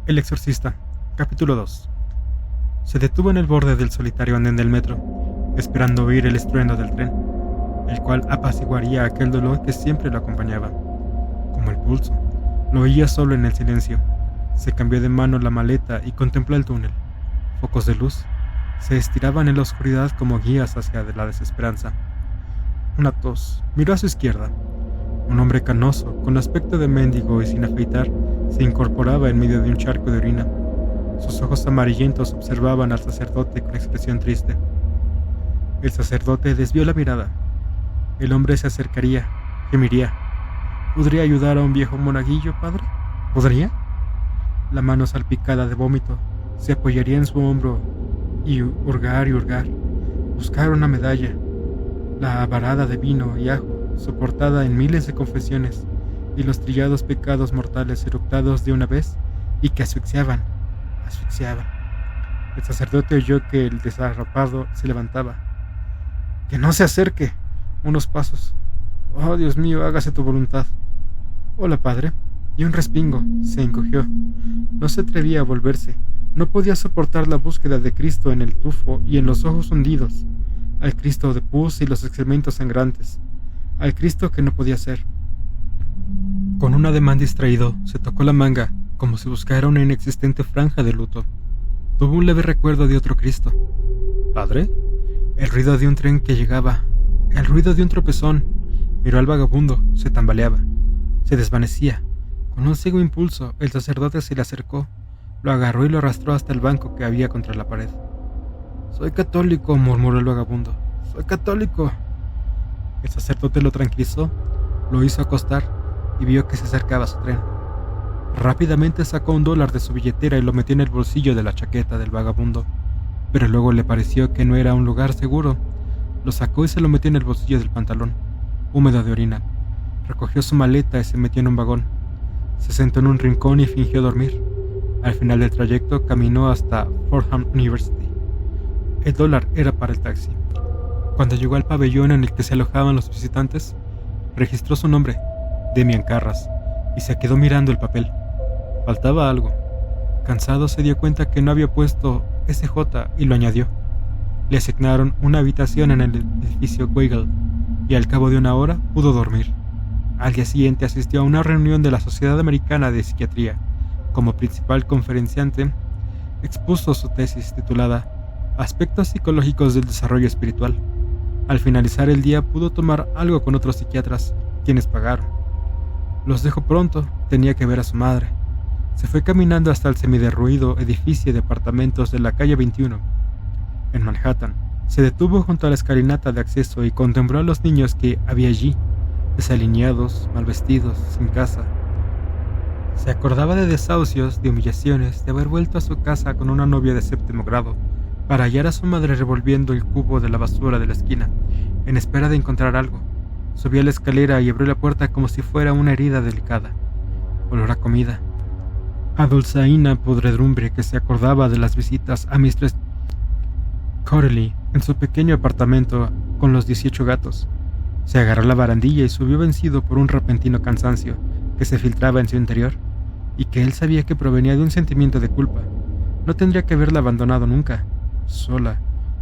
El exorcista, capítulo 2. Se detuvo en el borde del solitario andén del metro, esperando oír el estruendo del tren, el cual apaciguaría aquel dolor que siempre lo acompañaba. Como el pulso, lo oía solo en el silencio. Se cambió de mano la maleta y contempló el túnel. Focos de luz se estiraban en la oscuridad como guías hacia la desesperanza. Una tos. Miró a su izquierda. Un hombre canoso, con aspecto de mendigo y sin afeitar, se incorporaba en medio de un charco de orina. Sus ojos amarillentos observaban al sacerdote con expresión triste. El sacerdote desvió la mirada. El hombre se acercaría, gemiría. ¿Podría ayudar a un viejo monaguillo, padre? ¿Podría? La mano salpicada de vómito se apoyaría en su hombro y hurgar, buscar una medalla, la varada de vino y ajo, soportada en miles de confesiones, y los trillados pecados mortales eructados de una vez y que asfixiaban. El sacerdote oyó que el desarrapado se levantaba. ¡Que no se acerque! Unos pasos. ¡Oh, Dios mío, hágase tu voluntad! Hola, padre. Y un respingo. Se encogió. No se atrevía a volverse. No podía soportar la búsqueda de Cristo en el tufo y en los ojos hundidos. Al Cristo de pus y los excrementos sangrantes. Al Cristo que no podía ser. Con un ademán distraído, se tocó la manga, como si buscara una inexistente franja de luto. Tuvo un leve recuerdo de otro Cristo. ¿Padre? El ruido de un tren que llegaba. El ruido de un tropezón. Miró al vagabundo, se tambaleaba. Se desvanecía. Con un ciego impulso, el sacerdote se le acercó, lo agarró y lo arrastró hasta el banco que había contra la pared. «Soy católico», murmuró el vagabundo. «Soy católico». El sacerdote lo tranquilizó, lo hizo acostar y vio que se acercaba a su tren. Rápidamente sacó $1 de su billetera y lo metió en el bolsillo de la chaqueta del vagabundo, pero luego le pareció que no era un lugar seguro. Lo sacó y se lo metió en el bolsillo del pantalón, húmedo de orina. Recogió su maleta y se metió en un vagón. Se sentó en un rincón y fingió dormir. Al final del trayecto caminó hasta Fordham University. El $1 era para el taxi. Cuando llegó al pabellón en el que se alojaban los visitantes, registró su nombre, Demian Carras, y se quedó mirando el papel. Faltaba algo. Cansado se dio cuenta que no había puesto SJ y lo añadió. Le asignaron una habitación en el edificio Weigel y al cabo de una hora pudo dormir. Al día siguiente asistió a una reunión de la Sociedad Americana de Psiquiatría. Como principal conferenciante, expuso su tesis titulada Aspectos psicológicos del desarrollo espiritual. Al finalizar el día pudo tomar algo con otros psiquiatras, quienes pagaron. Los dejó pronto, tenía que ver a su madre. Se fue caminando hasta el semiderruido edificio de apartamentos de la calle 21. En Manhattan, se detuvo junto a la escalinata de acceso y contempló a los niños que había allí, desalineados, mal vestidos, sin casa. Se acordaba de desahucios, de humillaciones, de haber vuelto a su casa con una novia de 7º grado, para hallar a su madre revolviendo el cubo de la basura de la esquina, en espera de encontrar algo. Subió a la escalera y abrió la puerta como si fuera una herida delicada. Olor a comida. A dulzaina podredumbre que se acordaba de las visitas a Mistress Corley en su pequeño apartamento con los 18 gatos. Se agarró a la barandilla y subió vencido por un repentino cansancio que se filtraba en su interior y que él sabía que provenía de un sentimiento de culpa. No tendría que haberla abandonado nunca. Sola,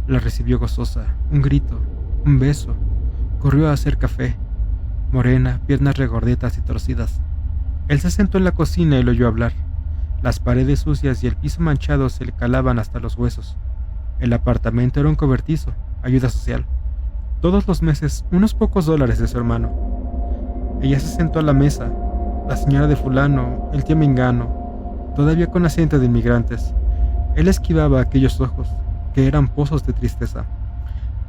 la recibió gozosa, un grito, un beso. Corrió a hacer café. Morena, piernas regordetas y torcidas. Él se sentó en la cocina y lo oyó hablar. Las paredes sucias y el piso manchado se le calaban hasta los huesos. El apartamento era un cobertizo, ayuda social. Todos los meses, unos pocos $, de su hermano. Ella se sentó a la mesa, la señora de fulano, el tío Mengano, todavía con acento de inmigrantes. Él esquivaba aquellos ojos, que eran pozos de tristeza.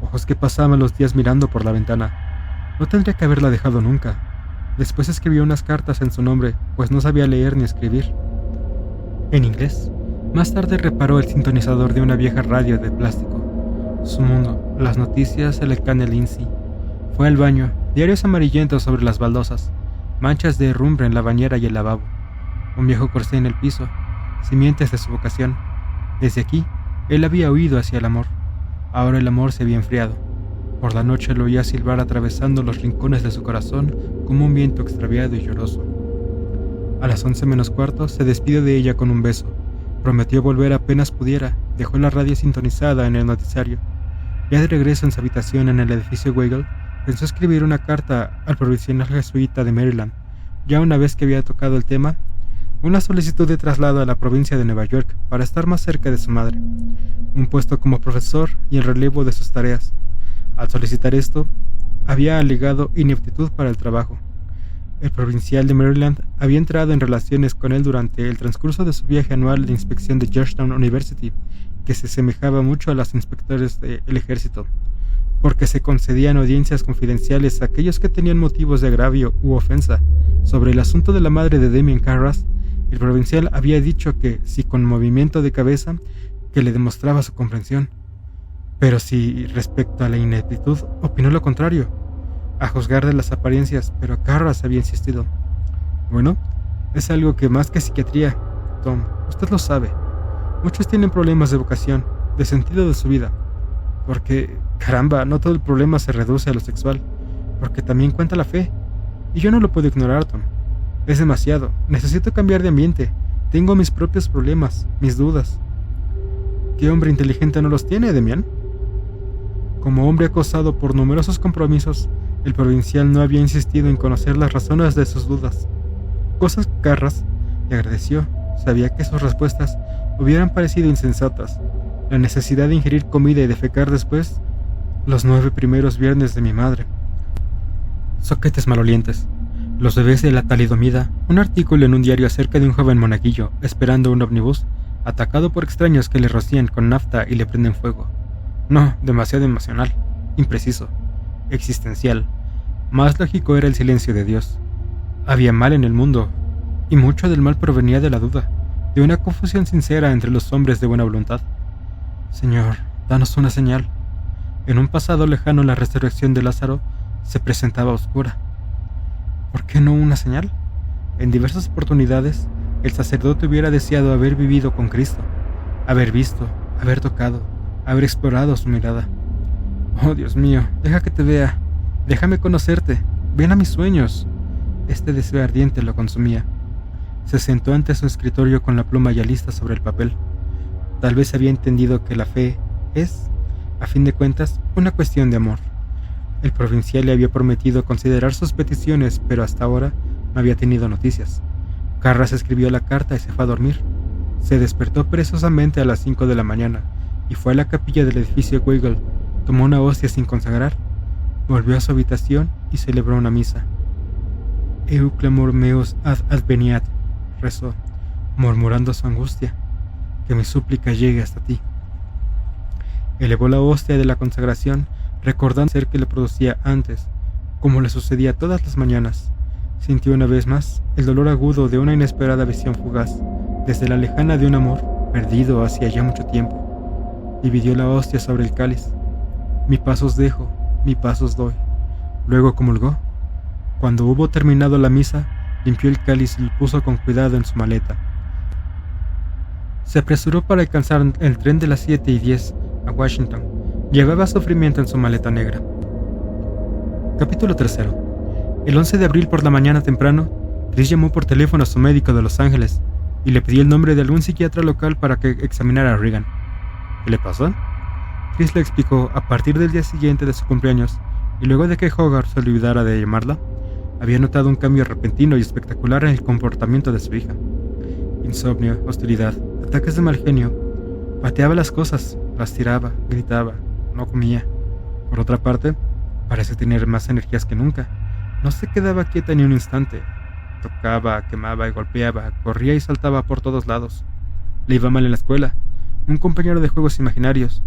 Ojos que pasaban los días mirando por la ventana. No tendría que haberla dejado nunca. Después escribió unas cartas en su nombre, pues no sabía leer ni escribir. En inglés. Más tarde reparó el sintonizador de una vieja radio de plástico. Su mundo, las noticias, el cane Lindsay. Fue al baño, diarios amarillentos sobre las baldosas, manchas de herrumbre en la bañera y el lavabo. Un viejo corsé en el piso, simientes de su vocación. Desde aquí, él había huido hacia el amor. Ahora el amor se había enfriado. Por la noche lo oía silbar atravesando los rincones de su corazón como un viento extraviado y lloroso. A las 11 menos cuarto se despidió de ella con un beso. Prometió volver apenas pudiera. Dejó la radio sintonizada en el noticiario. Ya de regreso en su habitación en el edificio Weigel, pensó escribir una carta al provincial jesuita de Maryland. Ya una vez que había tocado el tema, una solicitud de traslado a la provincia de Nueva York para estar más cerca de su madre, un puesto como profesor y el relevo de sus tareas. Al solicitar esto, había alegado ineptitud para el trabajo. El provincial de Maryland había entrado en relaciones con él durante el transcurso de su viaje anual de inspección de Georgetown University, que se asemejaba mucho a los inspectores del ejército, porque se concedían audiencias confidenciales a aquellos que tenían motivos de agravio u ofensa. Sobre el asunto de la madre de Damien Carras, el provincial había dicho que, si con movimiento de cabeza, que le demostraba su comprensión. Pero si respecto a la ineptitud, opinó lo contrario, a juzgar de las apariencias, pero Carras había insistido. Bueno, es algo que más que psiquiatría, Tom, usted lo sabe. Muchos tienen problemas de vocación, de sentido de su vida. Porque, caramba, no todo el problema se reduce a lo sexual, porque también cuenta la fe. Y yo no lo puedo ignorar, Tom. Es demasiado, necesito cambiar de ambiente. Tengo mis propios problemas, mis dudas. ¿Qué hombre inteligente no los tiene, Demian? Como hombre acosado por numerosos compromisos, el provincial no había insistido en conocer las razones de sus dudas. Cosas que Carras le agradeció. Sabía que sus respuestas hubieran parecido insensatas. La necesidad de ingerir comida y defecar después, los 9 primeros viernes de mi madre. Soquetes malolientes. Los bebés de la talidomida, un artículo en un diario acerca de un joven monaguillo esperando un ómnibus, atacado por extraños que le rocían con nafta y le prenden fuego. No, demasiado emocional, impreciso, existencial. Más lógico era el silencio de Dios. Había mal en el mundo, y mucho del mal provenía de la duda, de una confusión sincera entre los hombres de buena voluntad. Señor, danos una señal. En un pasado lejano la resurrección de Lázaro se presentaba oscura. ¿Por qué no una señal? En diversas oportunidades, el sacerdote hubiera deseado haber vivido con Cristo, haber visto, haber tocado, haber explorado su mirada. Oh, Dios mío, deja que te vea, déjame conocerte, ven a mis sueños. Este deseo ardiente lo consumía. Se sentó ante su escritorio con la pluma ya lista sobre el papel. Tal vez había entendido que la fe es, a fin de cuentas, una cuestión de amor. El provincial le había prometido considerar sus peticiones, pero hasta ahora no había tenido noticias. Carras escribió la carta y se fue a dormir. Se despertó perezosamente a las 5 de la mañana y fue a la capilla del edificio Weigel. Tomó una hostia sin consagrar, volvió a su habitación y celebró una misa. Eu clamor meus ad adveniat, rezó, murmurando su angustia, que mi súplica llegue hasta ti. Elevó la hostia de la consagración, recordando el ser que le producía antes, como le sucedía todas las mañanas. Sintió una vez más el dolor agudo de una inesperada visión fugaz, desde la lejana de un amor perdido hacía ya mucho tiempo. Dividió la hostia sobre el cáliz. Mi paso os dejo, mi paso os doy. Luego comulgó. Cuando hubo terminado la misa, limpió el cáliz y lo puso con cuidado en su maleta. Se apresuró para alcanzar el tren de las 7:10 a Washington. Llevaba sufrimiento en su maleta negra. Capítulo 3. El 11 de abril por la mañana temprano, Chris llamó por teléfono a su médico de Los Ángeles y le pidió el nombre de algún psiquiatra local para que examinara a Regan. ¿Qué le pasó? Chris le explicó a partir del día siguiente de su cumpleaños, y luego de que Hogarth se olvidara de llamarla, había notado un cambio repentino y espectacular en el comportamiento de su hija. Insomnio, hostilidad, ataques de mal genio. Pateaba las cosas, las tiraba, gritaba, no comía. Por otra parte, parece tener más energías que nunca. No se quedaba quieta ni un instante. Tocaba, quemaba y golpeaba, corría y saltaba por todos lados. Le iba mal en la escuela, un compañero de juegos imaginarios,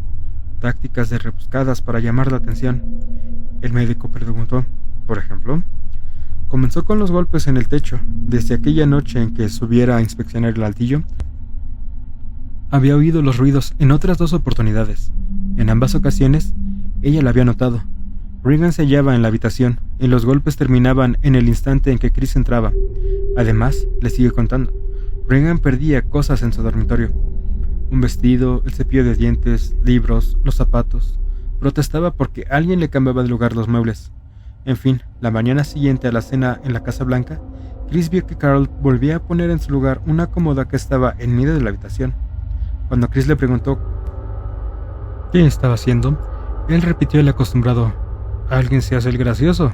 tácticas de rebuscadas para llamar la atención. El médico preguntó, por ejemplo. Comenzó con los golpes en el techo. Desde aquella noche en que subiera a inspeccionar el altillo, había oído los ruidos en otras 2 oportunidades. En ambas ocasiones, ella la había notado. Regan se hallaba en la habitación, y los golpes terminaban en el instante en que Chris entraba. Además, le sigue contando, Regan perdía cosas en su dormitorio. Un vestido, el cepillo de dientes, libros, los zapatos. Protestaba porque alguien le cambiaba de lugar los muebles. En fin, la mañana siguiente a la cena en la Casa Blanca, Chris vio que Carol volvía a poner en su lugar una cómoda que estaba en medio de la habitación. Cuando Chris le preguntó qué estaba haciendo, él repitió el acostumbrado «Alguien se hace el gracioso»,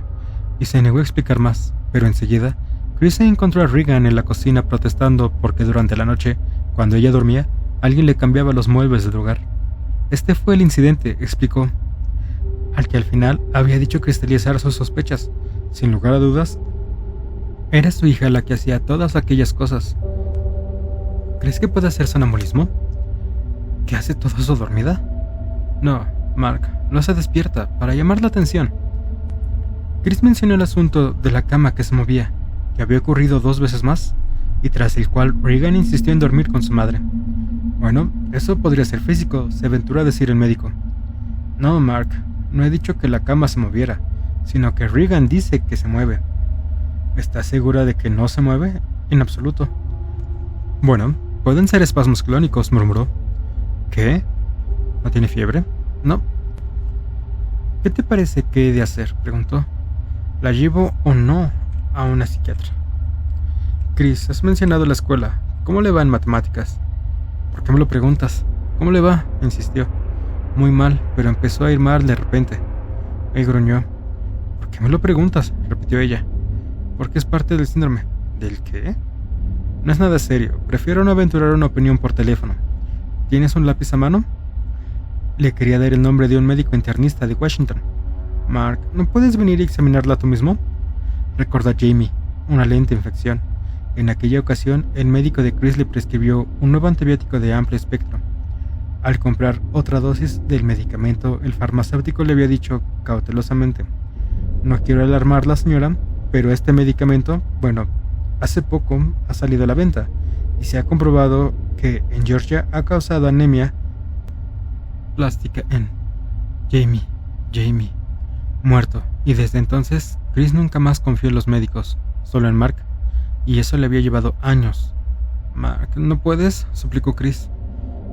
y se negó a explicar más, pero enseguida Chris se encontró a Regan en la cocina protestando porque durante la noche, cuando ella dormía, alguien le cambiaba los muebles del lugar. Este fue el incidente, explicó, al que al final había dicho cristalizar sus sospechas. Sin lugar a dudas, era su hija la que hacía todas aquellas cosas. ¿Crees que puede hacer sonambulismo? ¿Que hace todo eso dormida? No, Mark, lo hace despierta, para llamar la atención. Chris mencionó el asunto de la cama que se movía, que había ocurrido 2 veces más, y tras el cual Regan insistió en dormir con su madre. Bueno, eso podría ser físico, se aventuró a decir el médico. No, Mark, no he dicho que la cama se moviera, sino que Regan dice que se mueve. ¿Estás segura de que no se mueve? En absoluto. Bueno, pueden ser espasmos clónicos, murmuró. ¿Qué? ¿No tiene fiebre? No. ¿Qué te parece que he de hacer?, preguntó. ¿La llevo o no a una psiquiatra? Chris, has mencionado la escuela. ¿Cómo le va en matemáticas? ¿Por qué me lo preguntas? ¿Cómo le va?, insistió. Muy mal, pero empezó a ir mal de repente. Él gruñó. ¿Por qué me lo preguntas?, repitió ella. Porque es parte del síndrome. ¿Del qué? No es nada serio. Prefiero no aventurar una opinión por teléfono. ¿Tienes un lápiz a mano? Le quería dar el nombre de un médico internista de Washington. Mark, ¿no puedes venir y examinarla tú mismo? Recordó Jamie, una lenta infección. En aquella ocasión, el médico de Chris le prescribió un nuevo antibiótico de amplio espectro. Al comprar otra dosis del medicamento, el farmacéutico le había dicho cautelosamente: no quiero alarmarla, señora, pero este medicamento, bueno, hace poco ha salido a la venta y se ha comprobado que en Georgia ha causado anemia plástica en Jamie, muerto. Y desde entonces, Chris nunca más confió en los médicos, solo en Mark, y eso le había llevado años. Mark, ¿no puedes?, suplicó Chris.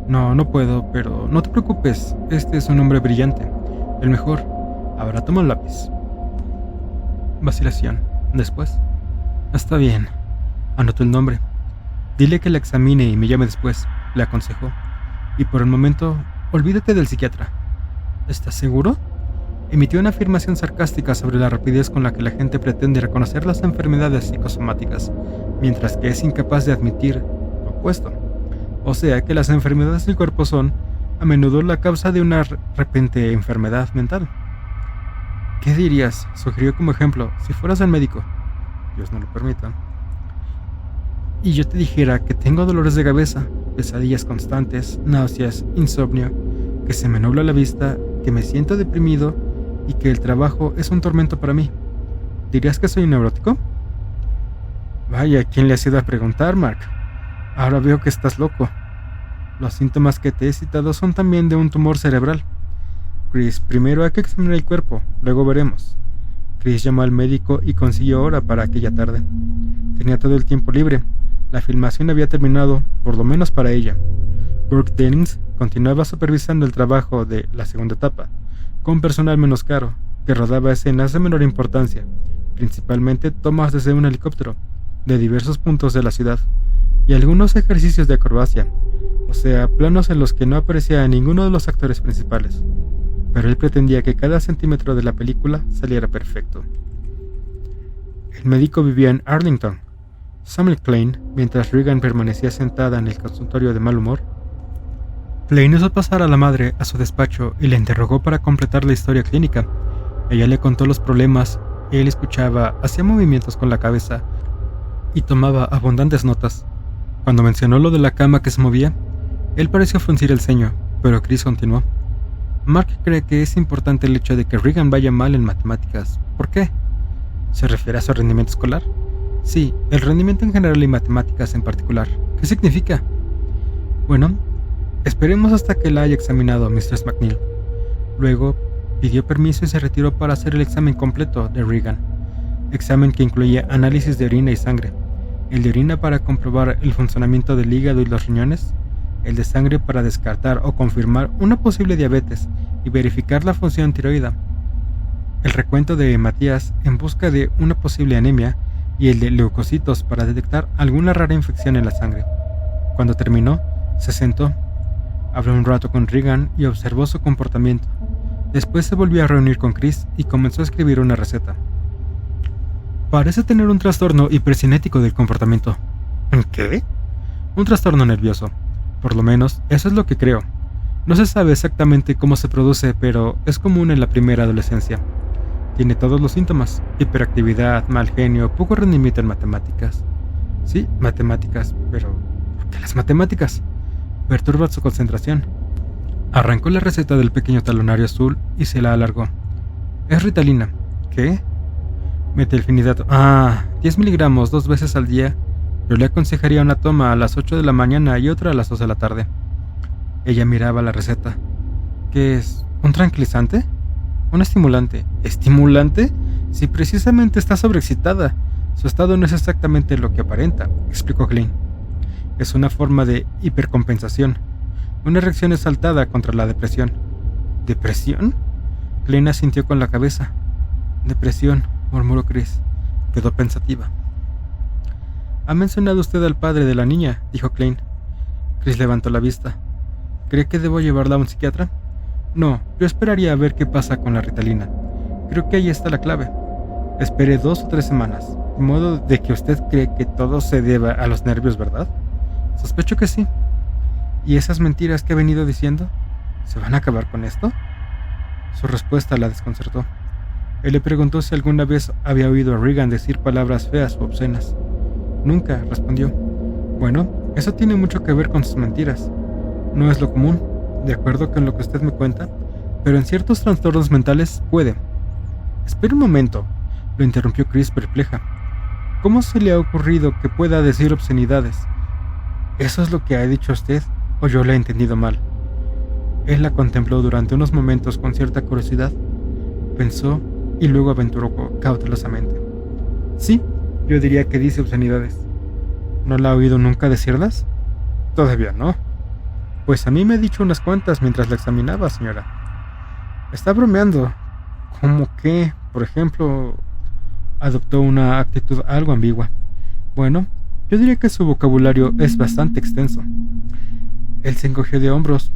No, no puedo, pero no te preocupes, este es un hombre brillante, el mejor. Ahora toma un lápiz. Vacilación. Después. Está bien. Anotó el nombre. Dile que la examine y me llame después, le aconsejó. Y por el momento, olvídate del psiquiatra. ¿Estás seguro? Emitió una afirmación sarcástica sobre la rapidez con la que la gente pretende reconocer las enfermedades psicosomáticas, mientras que es incapaz de admitir lo opuesto. O sea que las enfermedades del cuerpo son, a menudo, la causa de una repente enfermedad mental. ¿Qué dirías?, sugirió como ejemplo, si fueras al médico. Dios no lo permita. Y yo te dijera que tengo dolores de cabeza, pesadillas constantes, náuseas, insomnio, que se me nubla la vista, que me siento deprimido y que el trabajo es un tormento para mí. ¿Dirías que soy un neurótico? Vaya, ¿quién le has ido a preguntar, Mark? Ahora veo que estás loco. Los síntomas que te he citado son también de un tumor cerebral. Chris, primero hay que examinar el cuerpo, luego veremos. Chris llamó al médico y consiguió hora para aquella tarde. Tenía todo el tiempo libre. La filmación había terminado, por lo menos para ella. Burke Dennings continuaba supervisando el trabajo de la segunda etapa, con personal menos caro, que rodaba escenas de menor importancia, principalmente tomas desde un helicóptero, de diversos puntos de la ciudad, y algunos ejercicios de acrobacia, o sea, planos en los que no aparecía ninguno de los actores principales, pero él pretendía que cada centímetro de la película saliera perfecto. El médico vivía en Arlington. Samuel Klein, mientras Regan permanecía sentada en el consultorio de mal humor, Klein hizo pasar a la madre a su despacho y le interrogó para completar la historia clínica. Ella le contó los problemas, él escuchaba, hacía movimientos con la cabeza y tomaba abundantes notas. Cuando mencionó lo de la cama que se movía, él pareció fruncir el ceño, pero Chris continuó. Mark cree que es importante el hecho de que Regan vaya mal en matemáticas. ¿Por qué? ¿Se refiere a su rendimiento escolar? Sí, el rendimiento en general y matemáticas en particular. ¿Qué significa? Bueno, esperemos hasta que la haya examinado Mrs. McNeil. Luego, pidió permiso y se retiró para hacer el examen completo de Regan. Examen que incluía análisis de orina y sangre. El de orina para comprobar el funcionamiento del hígado y los riñones. El de sangre para descartar o confirmar una posible diabetes y verificar la función tiroidea. El recuento de Matías en busca de una posible anemia y el de leucocitos para detectar alguna rara infección en la sangre. Cuando terminó, se sentó, habló un rato con Regan y observó su comportamiento. Después se volvió a reunir con Chris y comenzó a escribir una receta. Parece tener un trastorno hipercinético del comportamiento. ¿Qué? Un trastorno nervioso. Por lo menos, eso es lo que creo. No se sabe exactamente cómo se produce, pero es común en la primera adolescencia. Tiene todos los síntomas: hiperactividad, mal genio, poco rendimiento en matemáticas. Sí, matemáticas, pero ¿por qué las matemáticas? Perturba su concentración. Arrancó la receta del pequeño talonario azul y se la alargó. Es Ritalina. ¿Qué? Metilfenidato. 10 miligramos 2 veces al día. Yo le aconsejaría una toma a las 8 de la mañana y otra a las 2 de la tarde. Ella miraba la receta. ¿Qué es? ¿Un tranquilizante? ¿Un estimulante? ¿Estimulante? Si precisamente está sobreexcitada. Su estado no es exactamente lo que aparenta, explicó Klein. Es una forma de hipercompensación. Una reacción exaltada contra la depresión. ¿Depresión? Klein asintió con la cabeza. Depresión, murmuró Chris. Quedó pensativa. ¿Ha mencionado usted al padre de la niña?, dijo Klein. Chris levantó la vista. ¿Cree que debo llevarla a un psiquiatra? No, yo esperaría a ver qué pasa con la Ritalina. Creo que ahí está la clave. Espere 2 o 3 semanas, de modo de que usted cree que todo se deba a los nervios, ¿verdad? Sospecho que sí. ¿Y esas mentiras que ha venido diciendo? ¿Se van a acabar con esto? Su respuesta la desconcertó. Él le preguntó si alguna vez había oído a Regan decir palabras feas o obscenas. Nunca, respondió. Bueno, eso tiene mucho que ver con sus mentiras. No es lo común, de acuerdo con lo que usted me cuenta, pero en ciertos trastornos mentales puede. Espera un momento, lo interrumpió Chris perpleja. ¿Cómo se le ha ocurrido que pueda decir obscenidades? ¿Eso es lo que ha dicho usted, o yo le he entendido mal? Él la contempló durante unos momentos con cierta curiosidad. Pensó y luego aventuró cautelosamente. Sí, yo diría que dice obscenidades. ¿No la ha oído nunca decirlas? Todavía no. Pues a mí me ha dicho unas cuantas mientras la examinaba, señora. Está bromeando. ¿Cómo que, por ejemplo, adoptó una actitud algo ambigua? Bueno, yo diría que su vocabulario es bastante extenso. Él se encogió de hombros.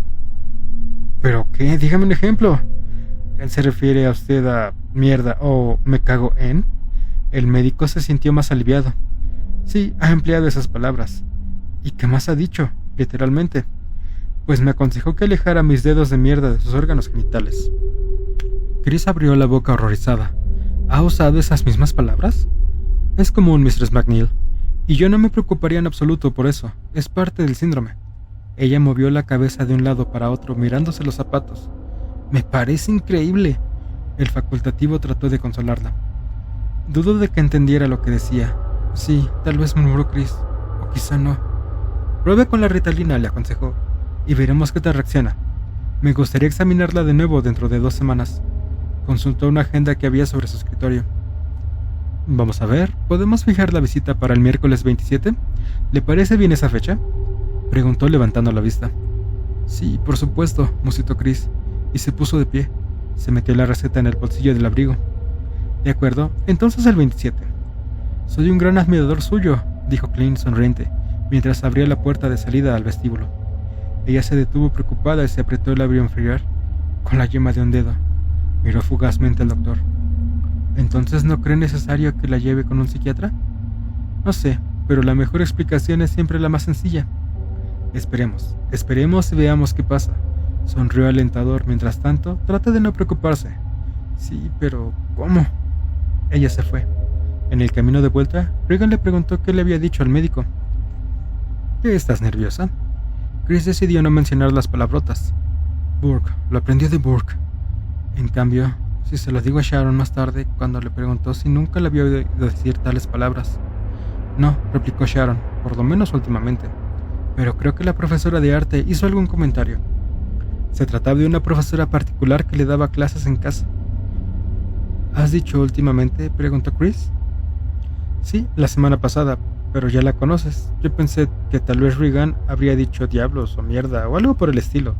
¿Pero qué? Dígame un ejemplo. ¿Él se refiere a usted a mierda o me cago en? El médico se sintió más aliviado. Sí, ha empleado esas palabras. ¿Y qué más ha dicho? Literalmente. Pues me aconsejó que alejara mis dedos de mierda de sus órganos genitales. Chris abrió la boca horrorizada. ¿Ha usado esas mismas palabras? Es común, Mistress McNeil, y yo no me preocuparía en absoluto por eso. Es parte del síndrome. Ella movió la cabeza de un lado para otro, mirándose los zapatos. Me parece increíble. El facultativo trató de consolarla. Dudo de que entendiera lo que decía. Sí, tal vez, murmuró Chris, o quizá no. Pruebe con la Ritalina, le aconsejó, y veremos qué tal reacciona. Me gustaría examinarla de nuevo dentro de 2 semanas. Consultó una agenda que había sobre su escritorio. Vamos a ver, ¿podemos fijar la visita para el miércoles 27? ¿Le parece bien esa fecha? Preguntó levantando la vista. Sí, por supuesto, musitó Chris, y se puso de pie. Se metió la receta en el bolsillo del abrigo. De acuerdo, entonces el 27. Soy un gran admirador suyo, dijo Klein sonriente, mientras abría la puerta de salida al vestíbulo. Ella se detuvo preocupada y se apretó el labio inferior con la yema de un dedo. Miró fugazmente al doctor. ¿Entonces no cree necesario que la lleve con un psiquiatra? No sé, pero la mejor explicación es siempre la más sencilla. Esperemos y veamos qué pasa. Sonrió alentador. Mientras tanto, trata de no preocuparse. Sí, pero ¿cómo? Ella se fue. En el camino de vuelta, Regan le preguntó qué le había dicho al médico. ¿Qué estás nerviosa? Chris decidió no mencionar las palabrotas. Burke, lo aprendió de Burke. En cambio, si se lo digo a Sharon más tarde, cuando le preguntó si nunca le había oído decir tales palabras. No, replicó Sharon, por lo menos últimamente. Pero creo que la profesora de arte hizo algún comentario. Se trataba de una profesora particular que le daba clases en casa. ¿Has dicho últimamente?, preguntó Chris. Sí, la semana pasada, pero ya la conoces. Yo pensé que tal vez Regan habría dicho diablos o mierda o algo por el estilo.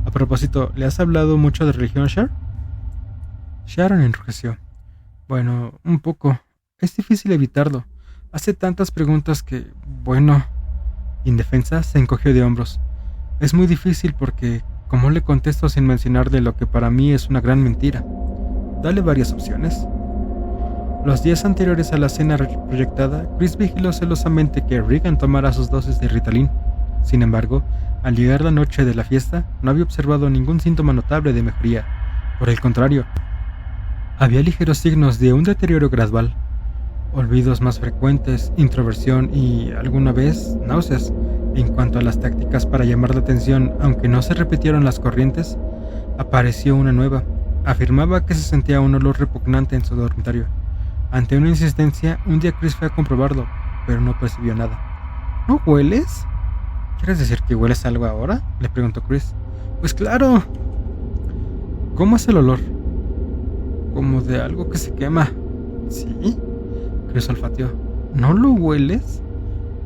A propósito, ¿le has hablado mucho de religión, Char? Sharon enrojeció. Bueno, un poco. Es difícil evitarlo. Hace tantas preguntas que, bueno, indefensa se encogió de hombros. Es muy difícil porque, ¿cómo le contesto sin mencionarle lo que para mí es una gran mentira? Dale varias opciones. Los días anteriores a la cena proyectada, Chris vigiló celosamente que Regan tomara sus dosis de Ritalin. Sin embargo, al llegar la noche de la fiesta, no había observado ningún síntoma notable de mejoría. Por el contrario, había ligeros signos de un deterioro gradual. Olvidos más frecuentes, introversión y, alguna vez, náuseas. En cuanto a las tácticas para llamar la atención, aunque no se repitieron las corrientes, apareció una nueva. Afirmaba que se sentía un olor repugnante en su dormitorio. Ante una insistencia, un día Chris fue a comprobarlo, pero no percibió nada. ¿No hueles? ¿Quieres decir que hueles algo ahora?, le preguntó Chris. Pues claro. ¿Cómo es el olor? Como de algo que se quema. ¿Sí? Chris olfateó. ¿No lo hueles?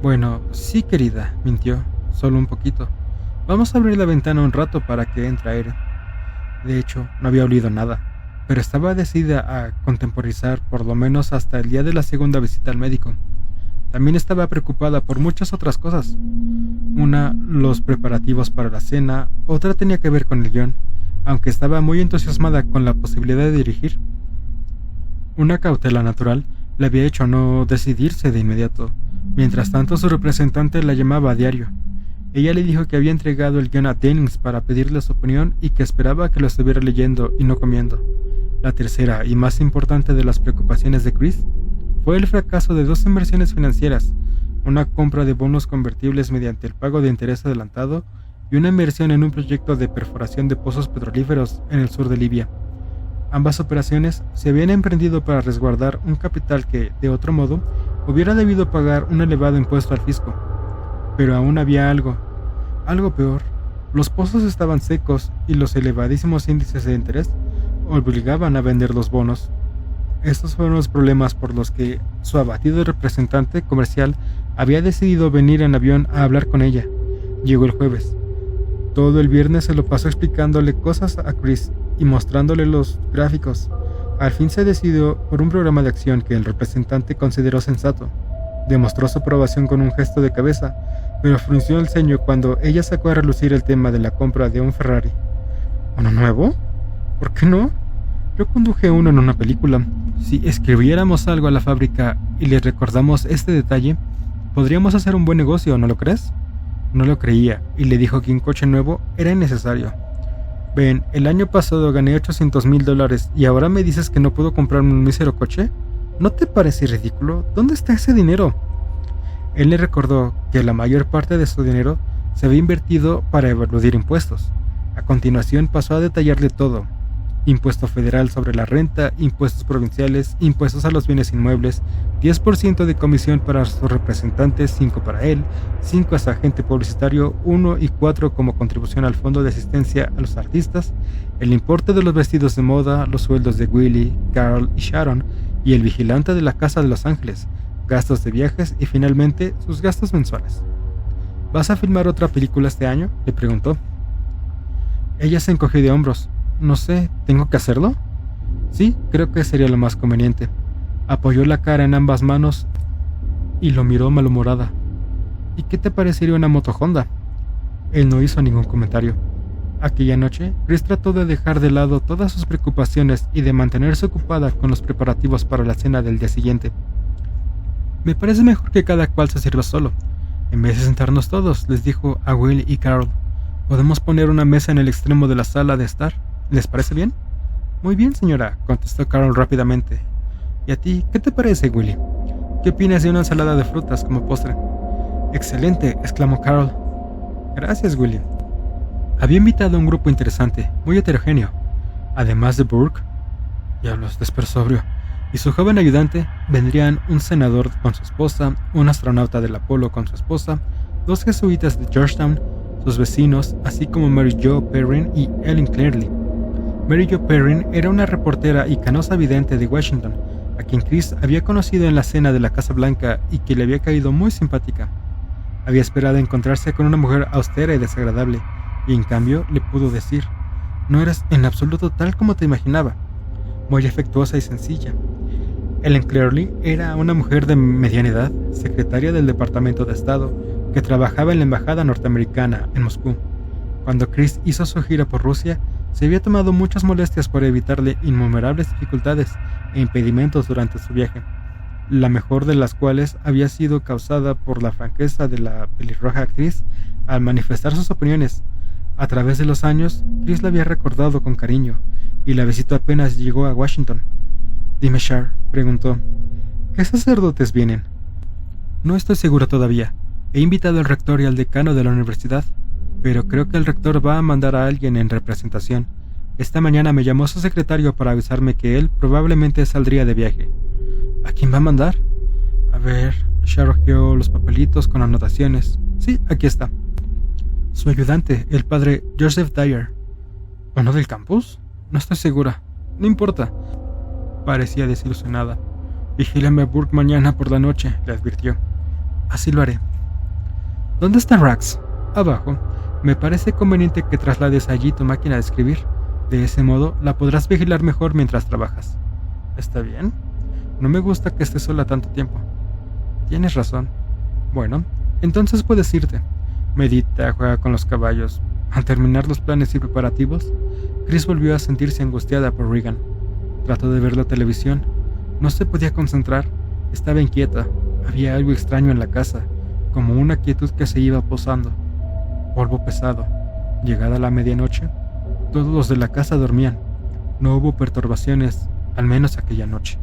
Bueno, sí, querida, mintió. Solo un poquito. Vamos a abrir la ventana un rato para que entre aire. De hecho, no había olido nada, pero estaba decidida a contemporizar por lo menos hasta el día de la segunda visita al médico. También estaba preocupada por muchas otras cosas. Una, los preparativos para la cena, otra tenía que ver con el guión, aunque estaba muy entusiasmada con la posibilidad de dirigir. Una cautela natural le había hecho no decidirse de inmediato. Mientras tanto, su representante la llamaba a diario. Ella le dijo que había entregado el guión a Dennings para pedirle su opinión y que esperaba que lo estuviera leyendo y no comiendo. La tercera y más importante de las preocupaciones de Chris fue el fracaso de dos inversiones financieras, una compra de bonos convertibles mediante el pago de interés adelantado y una inversión en un proyecto de perforación de pozos petrolíferos en el sur de Libia. Ambas operaciones se habían emprendido para resguardar un capital que, de otro modo, hubiera debido pagar un elevado impuesto al fisco. Pero aún había algo peor. Los pozos estaban secos y los elevadísimos índices de interés obligaban a vender los bonos. Estos fueron los problemas por los que su abatido representante comercial había decidido venir en avión a hablar con ella. Llegó el jueves. Todo el viernes se lo pasó explicándole cosas a Chris y mostrándole los gráficos. Al fin se decidió por un programa de acción que el representante consideró sensato. Demostró su aprobación con un gesto de cabeza, pero frunció el ceño cuando ella sacó a relucir el tema de la compra de un Ferrari. ¿Uno nuevo? ¿Por qué no? Yo conduje uno en una película. Si escribiéramos algo a la fábrica y les recordamos este detalle, podríamos hacer un buen negocio, ¿no lo crees? No lo creía y le dijo que un coche nuevo era innecesario. Ven, el año pasado gané $800,000 y ahora me dices que no puedo comprarme un mísero coche. ¿No te parece ridículo? ¿Dónde está ese dinero? Él le recordó que la mayor parte de su dinero se había invertido para eludir impuestos. A continuación pasó a detallarle todo: impuesto federal sobre la renta, impuestos provinciales, impuestos a los bienes inmuebles, 10% de comisión para sus representantes, 5 para él, 5 a su agente publicitario, 1 y 4 como contribución al fondo de asistencia a los artistas, el importe de los vestidos de moda, los sueldos de Willie, Carl y Sharon, y el vigilante de la casa de Los Ángeles, gastos de viajes y finalmente sus gastos mensuales. ¿Vas a filmar otra película este año?, le preguntó. Ella se encogió de hombros. No sé, ¿tengo que hacerlo? Sí, creo que sería lo más conveniente. Apoyó la cara en ambas manos y lo miró malhumorada. ¿Y qué te parecería una moto Honda? Él no hizo ningún comentario. Aquella noche, Chris trató de dejar de lado todas sus preocupaciones y de mantenerse ocupada con los preparativos para la cena del día siguiente. Me parece mejor que cada cual se sirva solo. En vez de sentarnos todos, les dijo a Will y Carol, podemos poner una mesa en el extremo de la sala de estar. ¿Les parece bien? Muy bien, señora, contestó Carol rápidamente. ¿Y a ti, qué te parece, Willy? ¿Qué opinas de una ensalada de frutas como postre? Excelente, exclamó Carol. Gracias, Willy. Había invitado a un grupo interesante, muy heterogéneo. Además de Burke, diablos, despersobrio, y su joven ayudante, vendrían un senador con su esposa, un astronauta del Apolo con su esposa, 2 jesuitas de Georgetown, sus vecinos, así como Mary Jo Perrin y Ellen Clearly. Mary Jo Perrin era una reportera y canosa vidente de Washington, a quien Chris había conocido en la cena de la Casa Blanca y que le había caído muy simpática. Había esperado encontrarse con una mujer austera y desagradable, y en cambio le pudo decir, no eras en absoluto tal como te imaginaba, muy afectuosa y sencilla. Ellen Clearly era una mujer de mediana edad, secretaria del Departamento de Estado, que trabajaba en la embajada norteamericana en Moscú. Cuando Chris hizo su gira por Rusia, se había tomado muchas molestias por evitarle innumerables dificultades e impedimentos durante su viaje, la mejor de las cuales había sido causada por la franqueza de la pelirroja actriz al manifestar sus opiniones. A través de los años, Chris la había recordado con cariño, y la visitó apenas llegó a Washington. «Dime, Char», preguntó, «¿qué sacerdotes vienen?» «No estoy seguro todavía. He invitado al rector y al decano de la universidad, pero creo que el rector va a mandar a alguien en representación. Esta mañana me llamó su secretario para avisarme que él probablemente saldría de viaje». «¿A quién va a mandar?» «A ver», Char hojeó los papelitos con anotaciones. «Sí, aquí está. Su ayudante, el padre Joseph Dyer». «¿O no del campus?» «No estoy segura. No importa». Parecía desilusionada. «Vigílame a Burke mañana por la noche», le advirtió. «Así lo haré». «¿Dónde está Rax?» «Abajo. Me parece conveniente que traslades allí tu máquina de escribir. De ese modo la podrás vigilar mejor mientras trabajas». «¿Está bien? No me gusta que estés sola tanto tiempo». «Tienes razón. Bueno, entonces puedes irte. Medita, juega con los caballos». Al terminar los planes y preparativos, Chris volvió a sentirse angustiada por Regan. Trató de ver la televisión. No se podía concentrar. Estaba inquieta. Había algo extraño en la casa, como una quietud que se iba posando. Polvo pesado. Llegada la medianoche, todos los de la casa dormían. No hubo perturbaciones, al menos aquella noche.